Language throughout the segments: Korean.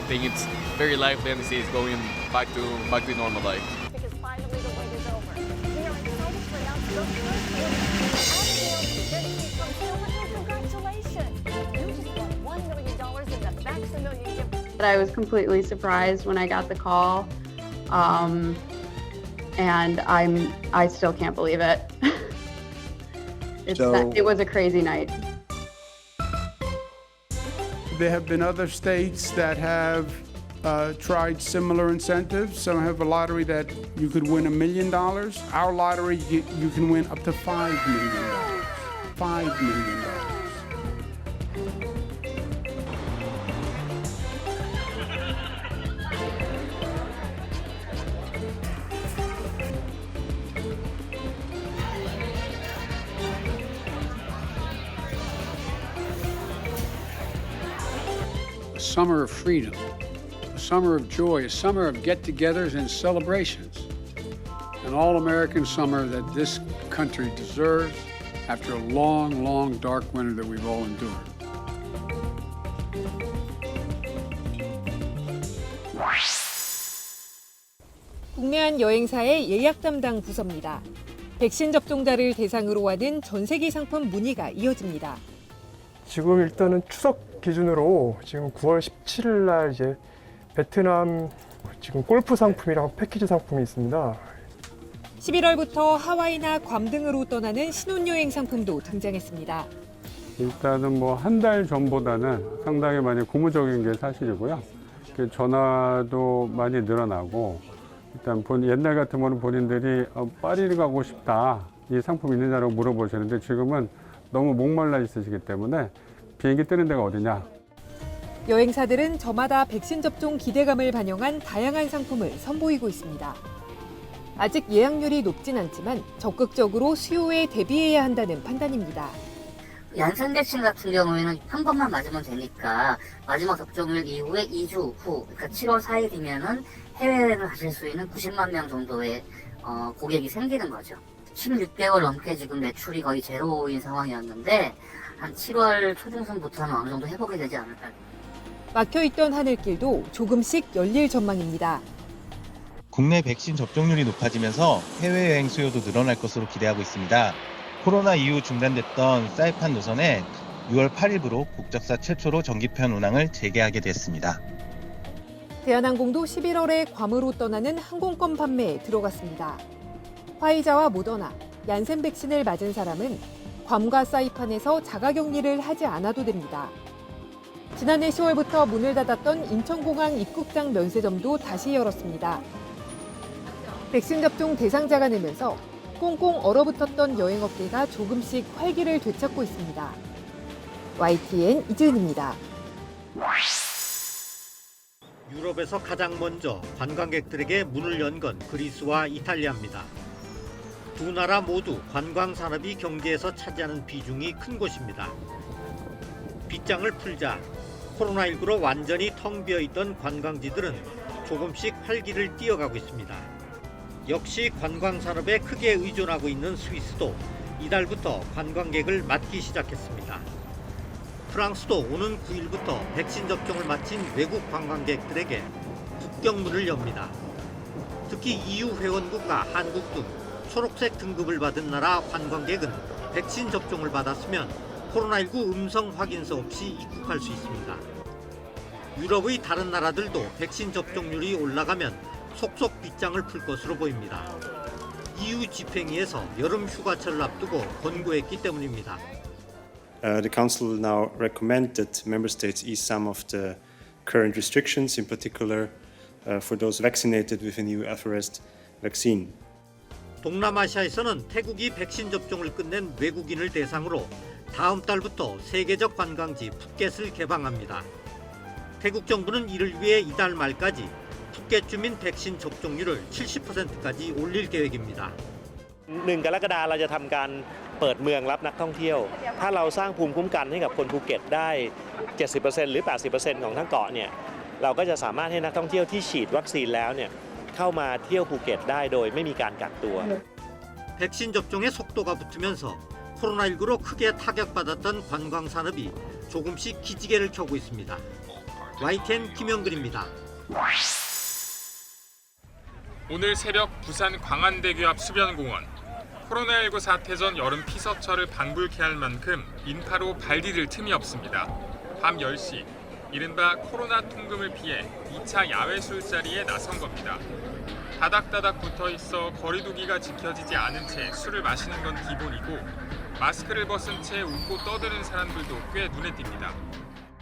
think it's very lively and the city is going back to normal life. Because finally the wait is over. We are excited to announce your first winner. Abigail Benedict from Silverton, congratulations! You just won $1 million in the Maximilian gift. I was completely surprised when I got the call, and I still can't believe it. It was a crazy night. There have been other states that have tried similar incentives. Some have a lottery that you could win $1 million. Our lottery, you can win up to $5 million. $5 million. A summer of freedom, a summer of joy, a summer of get-togethers and celebrations. An all-American summer that this country deserves after a long, long, dark winter that we've all endured. 국내한 여행사의 예약 담당 부서입니다. 백신 접종자를 대상으로 하는 전세기 상품 문의가 이어집니다. 지금 일단은 추석 기준으로 지금 9월 17일 날 이제 베트남 지금 골프 상품이랑 패키지 상품이 있습니다. 11월부터 하와이나 괌 등으로 떠나는 신혼여행 상품도 등장했습니다. 일단은 뭐 한 달 전보다는 상당히 많이 고무적인 게 사실이고요. 전화도 많이 늘어나고 일단 옛날 같으면 본인들이 파리를 가고 싶다, 이 상품 있느냐고 물어보시는데 지금은 너무 목말라 있으시기 때문에 비행기 뜨는 데가 어디냐. 여행사들은 저마다 백신 접종 기대감을 반영한 다양한 상품을 선보이고 있습니다. 아직 예약률이 높진 않지만 적극적으로 수요에 대비해야 한다는 판단입니다. 얀센 백신 같은 경우에는 한 번만 맞으면 되니까 마지막 접종일 이후에 2주 후, 그러니까 7월 4일이면은 해외여행을 하실 수 있는 90만 명 정도의 고객이 생기는 거죠. 16개월 넘게 지금 매출이 거의 제로인 상황이었는데 한 7월 초중순부터는 어느 정도 회복이 되지 않을까. 막혀있던 하늘길도 조금씩 열릴 전망입니다. 국내 백신 접종률이 높아지면서 해외여행 수요도 늘어날 것으로 기대하고 있습니다. 코로나 이후 중단됐던 사이판 노선에 6월 8일부로 국적사 최초로 정기편 운항을 재개하게 됐습니다. 대한항공도 11월에 괌으로 떠나는 항공권 판매에 들어갔습니다. 화이자와 모더나, 얀센 백신을 맞은 사람은 괌과 사이판에서 자가격리를 하지 않아도 됩니다. 지난해 10월부터 문을 닫았던 인천공항 입국장 면세점도 다시 열었습니다. 백신 접종 대상자가 늘면서 꽁꽁 얼어붙었던 여행업계가 조금씩 활기를 되찾고 있습니다. YTN 이지은입니다. 유럽에서 가장 먼저 관광객들에게 문을 연 건 그리스와 이탈리아입니다. 두 나라 모두 관광 산업이 경제에서 차지하는 비중이 큰 곳입니다. 빗장을 풀자 코로나19로 완전히 텅 비어있던 관광지들은 조금씩 활기를 띠어가고 있습니다. 역시 관광 산업에 크게 의존하고 있는 스위스도 이달부터 관광객을 맞기 시작했습니다. 프랑스도 오는 9일부터 백신 접종을 마친 외국 관광객들에게 국경문을 엽니다. 특히 EU 회원국과 한국 등 초록색 등급을 받은 나라 관광객은 백신 접종을 받았으면 코로나19 음성 확인서 없이 입국할 수 있습니다. 유럽의 다른 나라들도 백신 접종률이 올라가면 속속 빗장을 풀 것으로 보입니다. EU 집행위에서 여름 휴가철을 앞두고 권고했기 때문입니다. The Council will now recommend that member states ease some of the current restrictions, in particular for those vaccinated with a new Alpharest vaccine. 동남아시아에서는 태국이 백신 접종을 끝낸 외국인을 대상으로 다음 달부터 세계적 관광지 푸켓을 개방합니다. 태국 정부는 이를 위해 이달 말까지 푸켓 주민 백신 접종률을 70%까지 올릴 계획입니다. 1 กรกฎาคมเราจะทำการเปิดเมืองรับนักท่องเที่ยวถ้าเราสร้างภูมิคุ้มกันให้กับคนภูเก็ตได้ 70% หรือ 80% ของทั้งเกาะเนี่ยเราก็จะสามารถให้นักท่องเที่ยวที่ฉีดวัคซีนแล้วเนี่ยเข้ามาเที่ยวภูเก็ตได้โดยไม่มีการกักตัว 백신 접종의 속도가 붙으면서 코로나19로 크게 타격받았던 관광 산업이 조금씩 기지개를 켜고 있습니다. YTN 김영근입니다. 오늘 새벽 부산 광안대교 앞 수변공원. 코로나19 사태 전 여름 피서철을 방불케 할 만큼 인파로 발디딜 틈이 없습니다. 밤 10시, 이른바 코로나 통금을 피해 2차 야외 술자리에 나선 겁니다. 다닥다닥 붙어있어 거리 두기가 지켜지지 않은 채 술을 마시는 건 기본이고 마스크를 벗은 채 웃고 떠드는 사람들도 꽤 눈에 띕니다.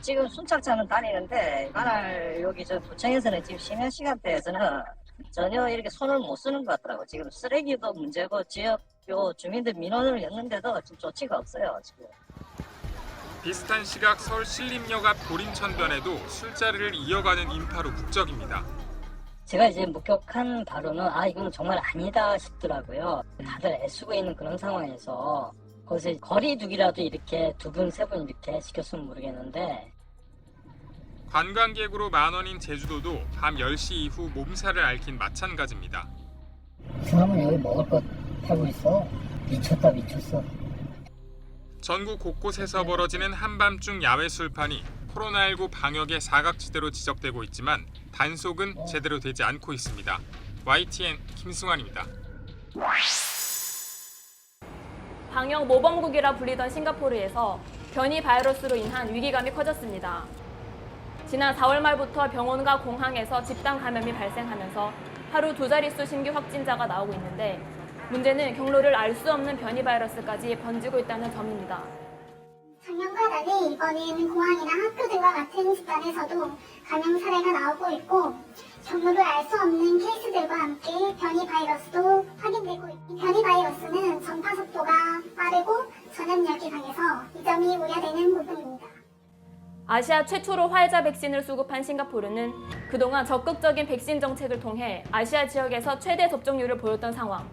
지금 순찰차는 다니는데 만날 여기 저 구청에서는 지금 심야 시간대에서는 전혀 이렇게 손을 못 쓰는 것 같더라고요. 지금 쓰레기도 문제고 지역 요 주민들 민원을 냈는데도 지금 조치가 없어요. 지금. 비슷한 시각 서울 신림역 앞 보림천변에도 술자리를 이어가는 인파로 북적입니다. 제가 이제 목격한 바로는 이건 정말 아니다 싶더라고요. 다들 애쓰고 있는 그런 상황에서 거기서 거리 두기라도 이렇게 2분, 3분 이렇게 시켰으면 모르겠는데 관광객으로 만원인 제주도도 밤 10시 이후 몸살을 앓긴 마찬가지입니다. 사람은 여기 먹을 것 하고 있어. 미쳤다 미쳤어. 전국 곳곳에서 벌어지는 한밤중 야외 술판이 코로나19 방역의 사각지대로 지적되고 있지만 단속은 제대로 되지 않고 있습니다. YTN 김승환입니다. 방역 모범국이라 불리던 싱가포르에서 변이 바이러스로 인한 위기감이 커졌습니다. 지난 4월 말부터 병원과 공항에서 집단 감염이 발생하면서 하루 2자릿수 신규 확진자가 나오고 있는데 문제는 경로를 알 수 없는 변이 바이러스까지 번지고 있다는 점입니다. 작년과 달리 이번에는 공항이나 학교 등과 같은 집단에서도 감염 사례가 나오고 있고 경로를 알 수 없는 케이스들과 함께 변이 바이러스도 확인되고 있고 변이 바이러스는 전파 속도가 빠르고 전염력이 강해서 이 점이 우려되는 부분입니다. 아시아 최초로 화이자 백신을 수급한 싱가포르는 그동안 적극적인 백신 정책을 통해 아시아 지역에서 최대 접종률을 보였던 상황.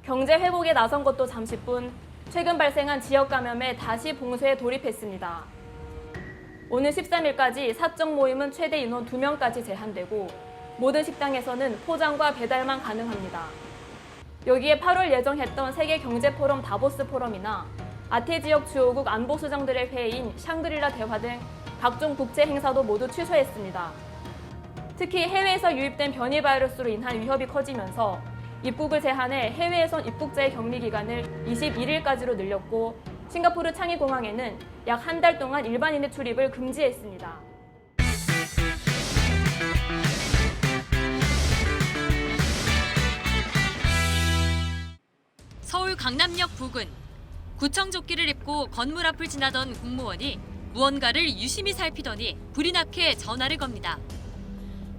경제 회복에 나선 것도 잠시뿐 최근 발생한 지역 감염에 다시 봉쇄에 돌입했습니다. 오늘 13일까지 사적 모임은 최대 인원 2명까지 제한되고 모든 식당에서는 포장과 배달만 가능합니다. 여기에 8월 예정했던 세계경제포럼 다보스 포럼이나 아태 지역 주요국 안보수장들의 회의인 샹그릴라 대화 등 각종 국제 행사도 모두 취소했습니다. 특히 해외에서 유입된 변이 바이러스로 인한 위협이 커지면서 입국을 제한해 해외에선 입국자의 격리 기간을 21일까지로 늘렸고 싱가포르 창의공항에는 약 한 달 동안 일반인의 출입을 금지했습니다. 서울 강남역 부근. 구청 조끼를 입고 건물 앞을 지나던 공무원이 무언가를 유심히 살피더니 불이 나게 전화를 겁니다.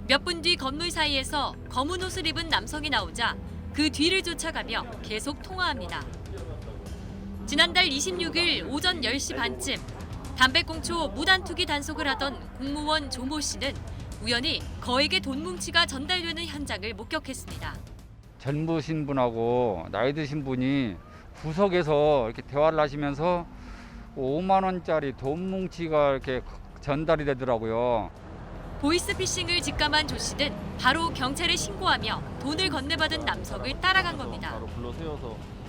몇 분 뒤 건물 사이에서 검은 옷을 입은 남성이 나오자 그 뒤를 쫓아가며 계속 통화합니다. 지난달 26일 오전 10시 반쯤 담배꽁초 무단투기 단속을 하던 공무원 조모 씨는 우연히 거액의 돈 뭉치가 전달되는 현장을 목격했습니다. 젊으신 분하고 나이 드신 분이 구석에서 이렇게 대화를 하시면서 5만 원짜리 돈 뭉치가 이렇게 전달이 되더라고요. 보이스피싱을 직감한 조 씨는 바로 경찰에 신고하며 돈을 건네받은 남성을 따라간 겁니다.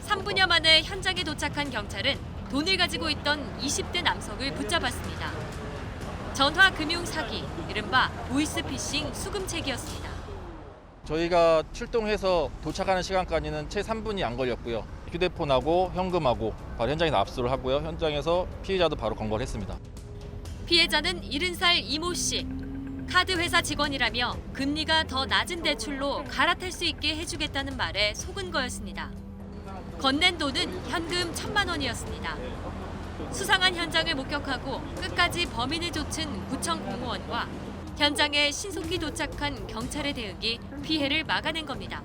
3분여 만에 현장에 도착한 경찰은 돈을 가지고 있던 20대 남성을 붙잡았습니다. 전화 금융 사기, 이른바 보이스피싱 수금책이었습니다. 저희가 출동해서 도착하는 시간까지는 채 3분이 안 걸렸고요. 휴대폰하고 현금하고 바로 현장에서 압수를 하고요. 현장에서 피해자도 바로 검거를 했습니다. 피해자는 70살 이모 씨. 카드 회사 직원이라며 금리가 더 낮은 대출로 갈아탈 수 있게 해주겠다는 말에 속은 거였습니다. 건넨 돈은 현금 1,000만 원이었습니다. 수상한 현장을 목격하고 끝까지 범인을 쫓은 구청 공무원과 현장에 신속히 도착한 경찰의 대응이 피해를 막아낸 겁니다.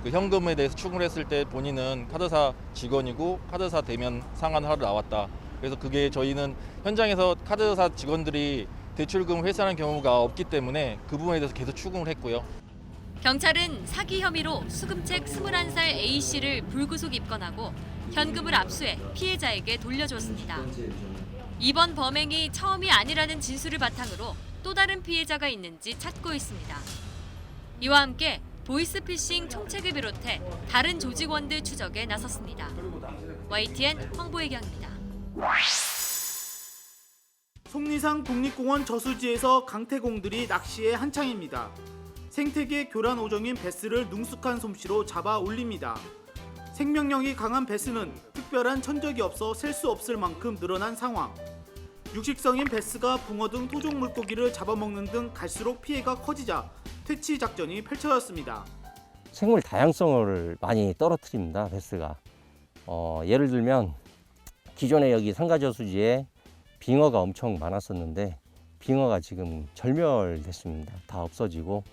그 현금에 대해서 추궁을 했을 때 본인은 카드사 직원이고 카드사 대면 상환을 하러 나왔다. 그래서 그게 저희는 현장에서 카드사 직원들이 대출금을 회수하는 경우가 없기 때문에 그 부분에 대해서 계속 추궁을 했고요. 경찰은 사기 혐의로 수금책 21살 A씨를 불구속 입건하고 현금을 압수해 피해자에게 돌려줬습니다. 이번 범행이 처음이 아니라는 진술을 바탕으로 또 다른 피해자가 있는지 찾고 있습니다. 이와 함께 보이스피싱 총책을 비롯해 다른 조직원들 추적에 나섰습니다. YTN 황보혜경입니다. 속리산 국립공원 저수지에서 강태공들이 낚시에 한창입니다. 생태계 교란 오종인 베스를 능숙한 솜씨로 잡아 올립니다. 생명력이 강한 베스는 특별한 천적이 없어 셀 수 없을 만큼 늘어난 상황. 육식성인 베스가 붕어 등 토종 물고기를 잡아먹는 등 갈수록 피해가 커지자 퇴치 작전이 펼쳐졌습니다. 생물 다양성을 많이 떨어뜨립니다, 베스가. 예를 들면 기존에 여기 상가저수지에 빙어가 엄청 많았었는데 빙어가 지금 절멸됐습니다. 다 없어지고.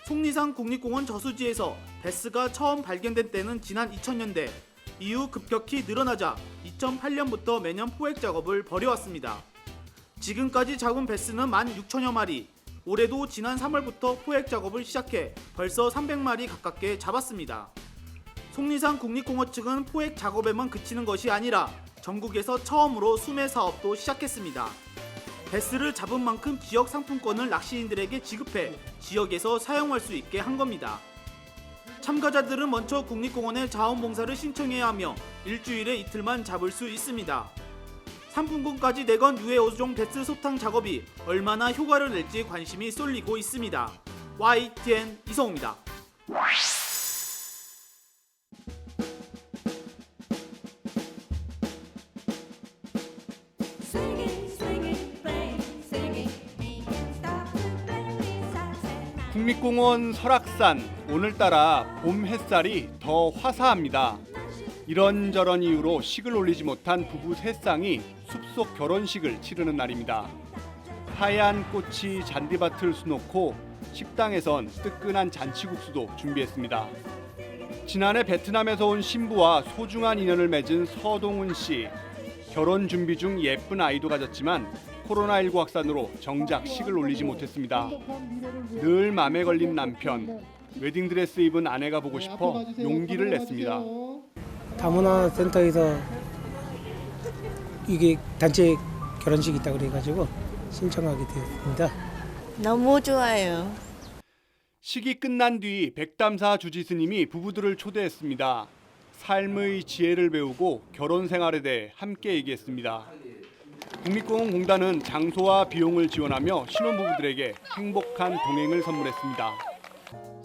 속리산 국립공원 저수지에서 베스가 처음 발견된 때는 지난 2000년대, 이후 급격히 늘어나자 2008년부터 매년 포획 작업을 벌여왔습니다. 지금까지 잡은 베스는 16,000여 마리, 올해도 지난 3월부터 포획 작업을 시작해 벌써 300마리 가깝게 잡았습니다. 속리산 국립공원 측은 포획 작업에만 그치는 것이 아니라 전국에서 처음으로 수매 사업도 시작했습니다. 베스를 잡은 만큼 지역 상품권을 낚시인들에게 지급해 지역에서 사용할 수 있게 한 겁니다. 참가자들은 먼저 국립공원에 자원봉사를 신청해야 하며 일주일에 이틀만 잡을 수 있습니다. 상품권까지 내건 유해 5종 베스 소탕 작업이 얼마나 효과를 낼지 관심이 쏠리고 있습니다. YTN 이성우입니다. 국립공원 설악산, 오늘따라 봄 햇살이 더 화사합니다. 이런저런 이유로 식을 올리지 못한 부부 세 쌍이 숲속 결혼식을 치르는 날입니다. 하얀 꽃이 잔디밭을 수놓고 식당에선 뜨끈한 잔치국수도 준비했습니다. 지난해 베트남에서 온 신부와 소중한 인연을 맺은 서동훈 씨. 결혼 준비 중 예쁜 아이도 가졌지만 코로나19 확산으로 정작 식을 올리지 못했습니다. 늘 맘에 걸린 남편, 웨딩드레스 입은 아내가 보고 싶어 용기를 냈습니다. 다문화 센터에서 이게 단체 결혼식이 있다고 그래가지고 신청하게 되었습니다. 너무 좋아요. 식이 끝난 뒤 백담사 주지스님이 부부들을 초대했습니다. 삶의 지혜를 배우고 결혼 생활에 대해 함께 얘기했습니다. 국립공원공단은 장소와 비용을 지원하며 신혼부부들에게 행복한 동행을 선물했습니다.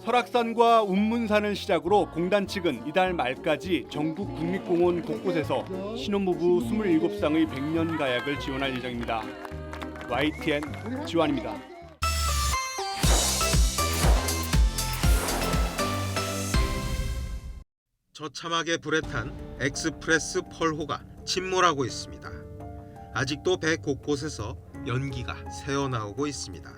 설악산과 운문산을 시작으로 공단 측은 이달 말까지 전국 국립공원 곳곳에서 신혼부부 27쌍의 100년 가약을 지원할 예정입니다. YTN 지환입니다. 처참하게 불에 탄 엑스프레스 펄호가 침몰하고 있습니다. 아직도 배 곳곳에서 연기가 새어나오고 있습니다.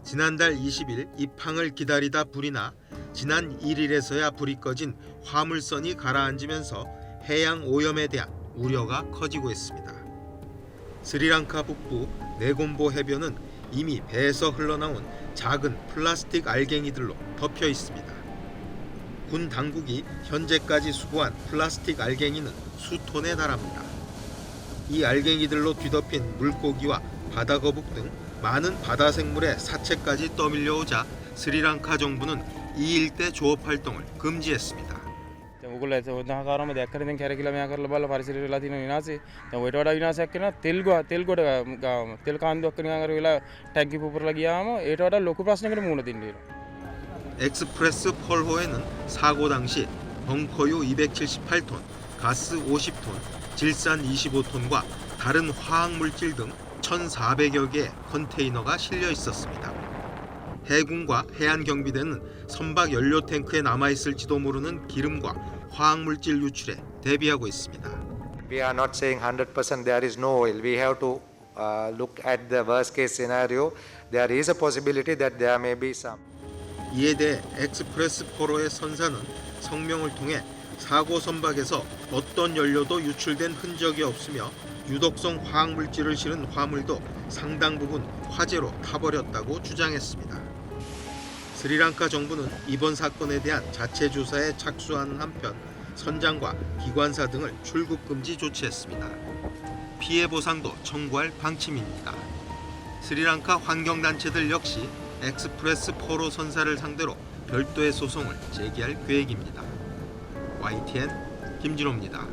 지난달 20일 입항을 기다리다 불이 나 지난 1일에서야 불이 꺼진 화물선이 가라앉으면서 해양 오염에 대한 우려가 커지고 있습니다. 스리랑카 북부 네곰보 해변은 이미 배에서 흘러나온 작은 플라스틱 알갱이들로 덮여 있습니다. 군 당국이 현재까지 수거한 플라스틱 알갱이는 수톤에 달합니다. 이 알갱이들로 뒤덮인 물고기와 바다거북 등 많은 바다 생물의 사체까지 떠밀려오자 스리랑카 정부는 이 일대 조업 활동을 금지했습니다. 엑스프레스 펄호에는 사고 당시 벙커유 278톤, 가스 50톤, 질산 25톤과 다른 화학물질 등 1,400여 개의 컨테이너가 실려 있었습니다. 해군과 해안경비대는 선박 연료 탱크에 남아있을지도 모르는 기름과 화학물질 유출에 대비하고 있습니다. We are not saying 100% there is no oil. We have to look at the worst case scenario. There is a possibility that there may be some. 이에 대해 엑스프레스 펄호의 선사는 성명을 통해 사고 선박에서 어떤 연료도 유출된 흔적이 없으며 유독성 화학물질을 실은 화물도 상당 부분 화재로 타버렸다고 주장했습니다. 스리랑카 정부는 이번 사건에 대한 자체 조사에 착수하는 한편 선장과 기관사 등을 출국 금지 조치했습니다. 피해 보상도 청구할 방침입니다. 스리랑카 환경단체들 역시 엑스프레스 펄호 선사를 상대로 별도의 소송을 제기할 계획입니다. YTN 김진호입니다.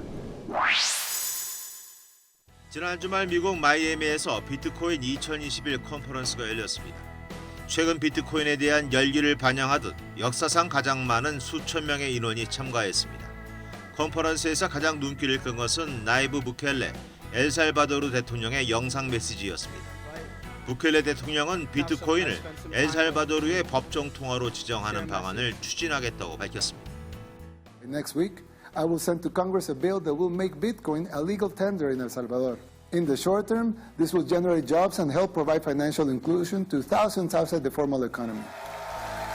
지난 주말 미국 마이애미에서 비트코인 2021 컨퍼런스가 열렸습니다. 최근 비트코인에 대한 열기를 반영하듯 역사상 가장 많은 수천 명의 인원이 참가했습니다. 컨퍼런스에서 가장 눈길을 끈 것은 나이브 부켈레 엘살바도르 대통령의 영상 메시지였습니다. 부켈레 대통령은 비트코인을 엘살바도르의 법정 통화로 지정하는 방안을 추진하겠다고 밝혔습니다. Next week, I will send to Congress a bill that will make Bitcoin a legal tender in El Salvador. In the short term, this will generate jobs and help provide financial inclusion to thousands outside the formal economy.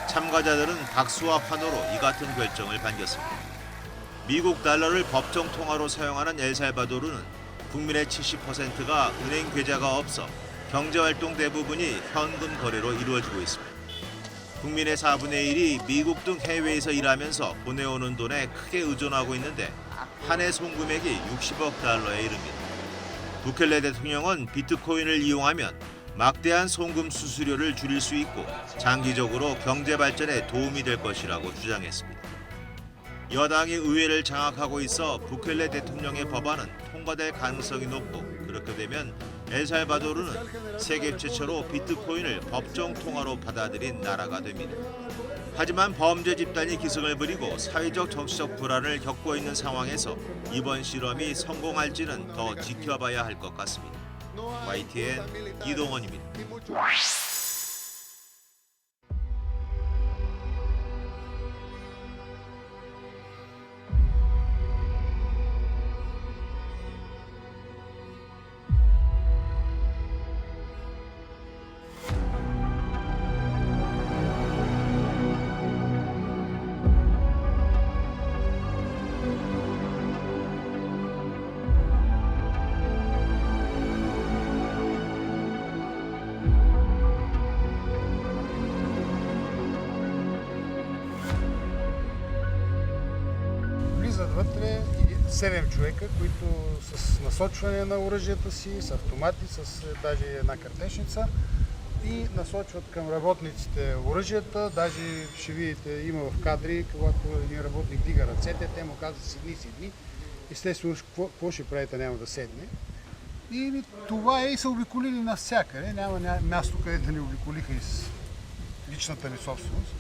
참가자들은 박수와 환호로 이 같은 결정을 반겼습니다. 미국 달러를 법정 통화로 사용하는 엘살바도르는 국민의 70%가 은행 계좌가 없어 경제활동 대부분이 현금 거래로 이루어지고 있습니다. 국민의 4분의 1이 미국 등 해외에서 일하면서 보내오는 돈에 크게 의존하고 있는데 한 해 송금액이 60억 달러에 이릅니다. 부켈레 대통령은 비트코인을 이용하면 막대한 송금 수수료를 줄일 수 있고 장기적으로 경제 발전에 도움이 될 것이라고 주장했습니다. 여당이 의회를 장악하고 있어 부켈레 대통령의 법안은 통과될 가능성이 높고 그렇게 되면 엘살바도르는 세계 최초로 비트코인을 법정 통화로 받아들인 나라가 됩니다. 하지만 범죄 집단이 기승을 부리고 사회적 정치적 불안을 겪고 있는 상황에서 이번 실험이 성공할지는 더 지켜봐야 할 것 같습니다. YTN 이동원입니다. Влизат вътре 7 човека, които с насочване на оръжията си, с автомати, с даже една картечница и насочват към работниците оръжията. Даже ще видите, има в кадри, когато един работник дига ръцете, те му казват седни. Естествено, какво ще правите, няма да седне. И това е и са обиколили навсякъде. Няма място, където да ни обиколиха из личната ни собственост.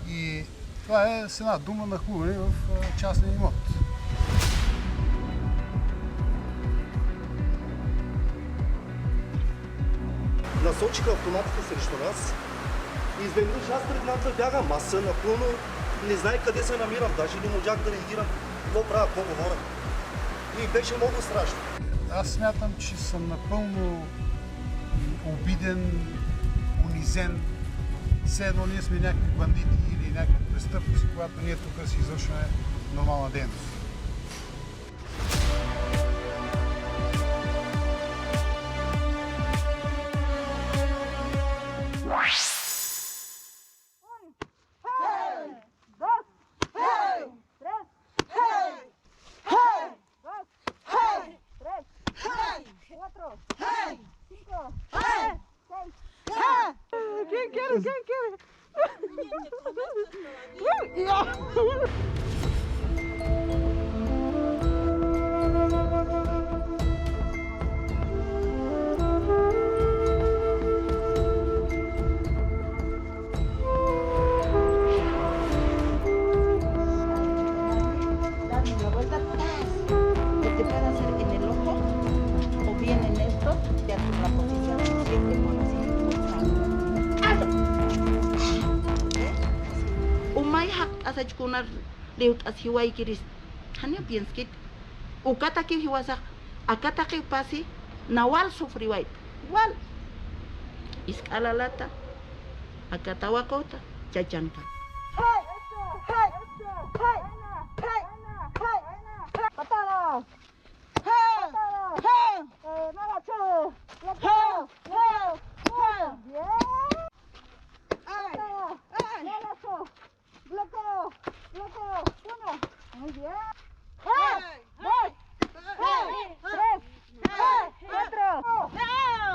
И това е с една дума нахлуване в частния имот. Насочиха автоматите срещу нас и изведнъж аз пред нас бягам. Аз напълно не знае къде се намирам, даже не можах да реагирам какво правя, какво говоря. И беше много страшно. Аз смятам, че съм напълно обиден, унизен. Все едно ние сме някакви бандити или някакви престъпници, когато ние тук си извършваме нормална дейност. Leut as hiwai kiris hanya pienskit ukata ki hiwasa akata ki pasi nawal sufri wait wal iskalalata akata wakota chajanka patala Muy bien. ¡Hey! ¡Hey! ¡Hey! ¡Tres! ¡Hey! ¡Cuatro!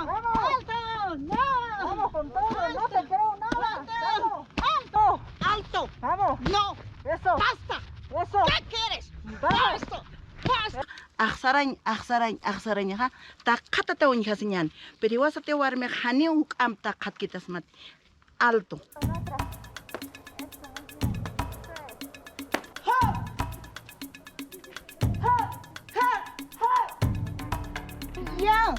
¡Vamos! ¡Alto! ¡No! ¡Vamos con todo! ¡No te creo nada! ¡Vamos! ¡Alto! ¡Alto! ¡Vamos! ¡No! ¡Eso! ¡Basta! ¡Eso! ¿Qué quieres? ¡Basta! ¡Basta! aksaranya ha tak kata tawon kasinyan periwasa te warme khani uk am tak khat kita smat alto yang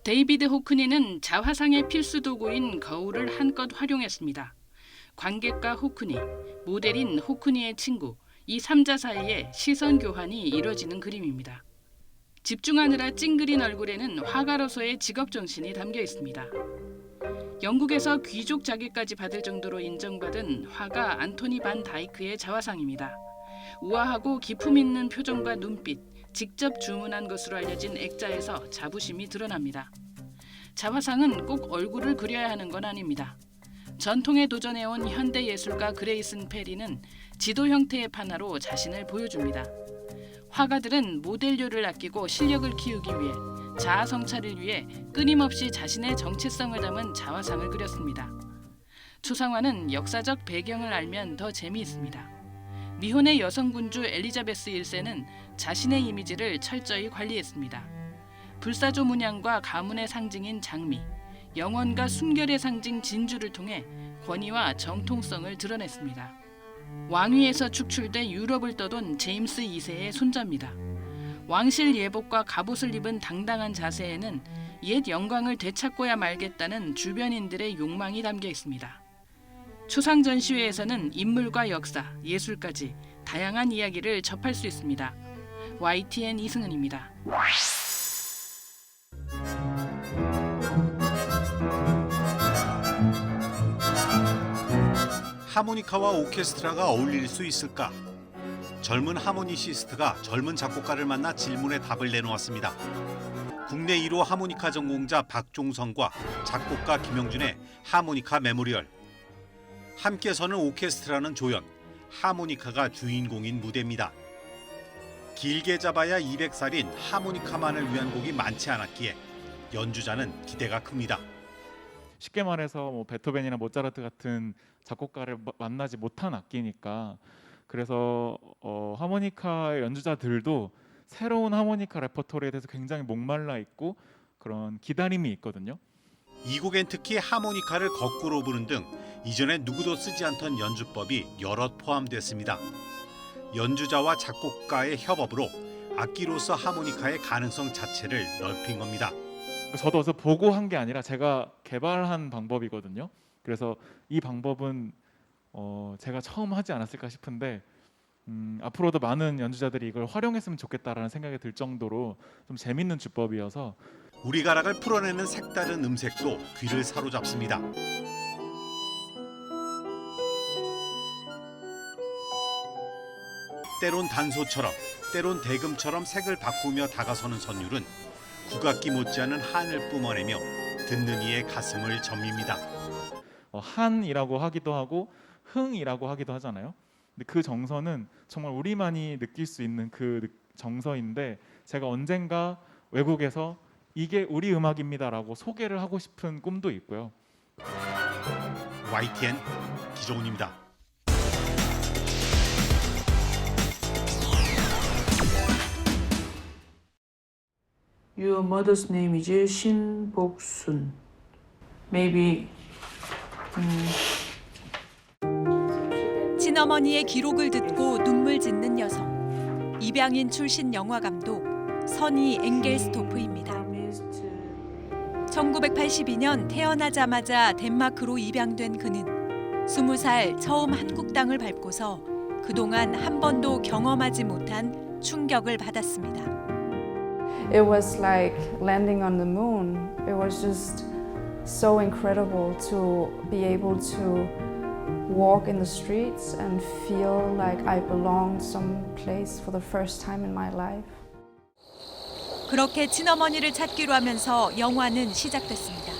데이비드 호크니는 자화상의 필수 도구인 거울을 한껏 활용했습니다. 관객과 호크니, 모델인 호크니의 친구, 이 3자 사이에 시선 교환이 이뤄지는 그림입니다. 집중하느라 찡그린 얼굴에는 화가로서의 직업 정신이 담겨 있습니다. 영국에서 귀족 자기까지 받을 정도로 인정받은 화가 안토니 반 다이크의 자화상입니다. 우아하고 기품 있는 표정과 눈빛, 직접 주문한 것으로 알려진 액자에서 자부심이 드러납니다. 자화상은 꼭 얼굴을 그려야 하는 건 아닙니다. 전통에 도전해온 현대 예술가 그레이슨 페리는 지도 형태의 판화로 자신을 보여줍니다. 화가들은 모델료를 아끼고 실력을 키우기 위해 자아 성찰을 위해 끊임없이 자신의 정체성을 담은 자화상을 그렸습니다. 초상화는 역사적 배경을 알면 더 재미있습니다. 미혼의 여성 군주 엘리자베스 1세는 자신의 이미지를 철저히 관리했습니다. 불사조 문양과 가문의 상징인 장미, 영원과 순결의 상징 진주를 통해 권위와 정통성을 드러냈습니다. 왕위에서 축출돼 유럽을 떠돈 제임스 2세의 손자입니다. 왕실 예복과 갑옷을 입은 당당한 자세에는 옛 영광을 되찾고야 말겠다는 주변인들의 욕망이 담겨 있습니다. 초상 전시회에서는 인물과 역사, 예술까지 다양한 이야기를 접할 수 있습니다. YTN 이승은입니다. 하모니카와 오케스트라가 어울릴 수 있을까? 젊은 하모니시스트가 젊은 작곡가를 만나 질문에 답을 내놓았습니다. 국내 1호 하모니카 전공자 박종성과 작곡가 김영준의 하모니카 메모리얼. 함께 서는 오케스트라는 조연, 하모니카가 주인공인 무대입니다. 길게 잡아야 200살인 하모니카만을 위한 곡이 많지 않았기에 연주자는 기대가 큽니다. 쉽게 말해서 뭐 베토벤이나 모차르트 같은 작곡가를 만나지 못한 악기니까 그래서 하모니카 연주자들도 새로운 하모니카 레퍼토리에 대해서 굉장히 목말라 있고 그런 기다림이 있거든요. 이 곡엔 특히 하모니카를 거꾸로 부는 등 이전에 누구도 쓰지 않던 연주법이 여럿 포함됐습니다. 연주자와 작곡가의 협업으로 악기로서 하모니카의 가능성 자체를 넓힌 겁니다. 저도 어디서 보고 한 게 아니라 제가 개발한 방법이거든요. 그래서 이 방법은 제가 처음 하지 않았을까 싶은데 앞으로도 많은 연주자들이 이걸 활용했으면 좋겠다라는 생각이 들 정도로 좀 재밌는 주법이어서 우리 가락을 풀어내는 색다른 음색도 귀를 사로잡습니다. 때론 단소처럼, 때론 대금처럼 색을 바꾸며 다가서는 선율은 국악기 못지않은 한을 뿜어내며 듣는 이의 가슴을 점입니다. 한이라고 하기도 하고 흥이라고 하기도 하잖아요. 근데 그 정서는 정말 우리만이 느낄 수 있는 그 정서인데 제가 언젠가 외국에서 이게 우리 음악입니다라고 소개를 하고 싶은 꿈도 있고요. YTN 기종훈입니다. Your mother's name is 신복순. Maybe. 친어머니의 기록을 듣고 눈물 짓는 여성. 입양인 출신 영화 감독 선이 엥겔스토프입니다. 1982년 태어나자마자 덴마크로 입양된 그는 20살 처음 한국 땅을 밟고서 그동안 한 번도 경험하지 못한 충격을 받았습니다. It was like landing on the moon. It was just so incredible to be able to walk in the streets and feel like I belonged someplace for the first time in my life. 그렇게 친어머니를 찾기로 하면서 영화는 시작됐습니다.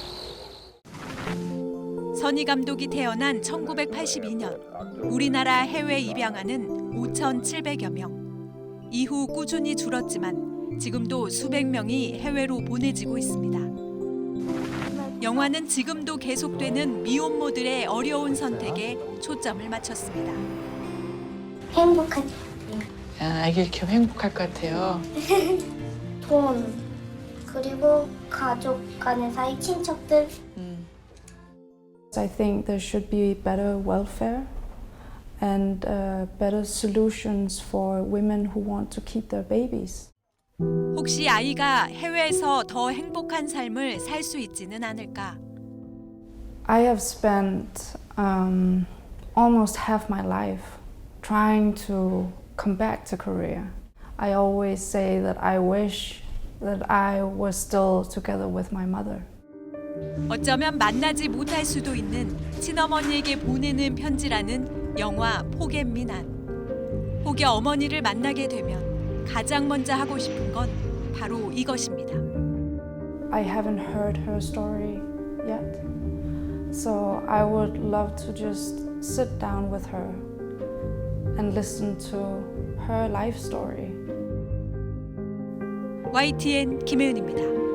선희 감독이 태어난 1982년 우리나라 해외 입양아는 5,700여 명. 이후 꾸준히 줄었지만 지금도 수백 명이 해외로 보내지고 있습니다. 영화는 지금도 계속되는 미혼모들의 어려운 선택에 초점을 맞췄습니다. 행복하지. 아기를 키우면 행복할 것 같아요. 돈, 그리고 가족 간의 사이, 친척들. I think there should be better welfare and better solutions for women who want to keep their babies. 혹시 아이가 해외에서 더 행복한 삶을 살 수 있지는 않을까? I have spent almost half my life trying to come back to Korea. I always say that I wish that I was still together with my mother. 어쩌면 만나지 못할 수도 있는 친어머니에게 보내는 편지라는 영화 포겟미난. 혹여 어머니를 만나게 되면 가장 먼저 하고 싶은 건 바로 이것입니다. I haven't heard her story yet, so I would love to just sit down with her and listen to her life story. YTN 김혜은입니다.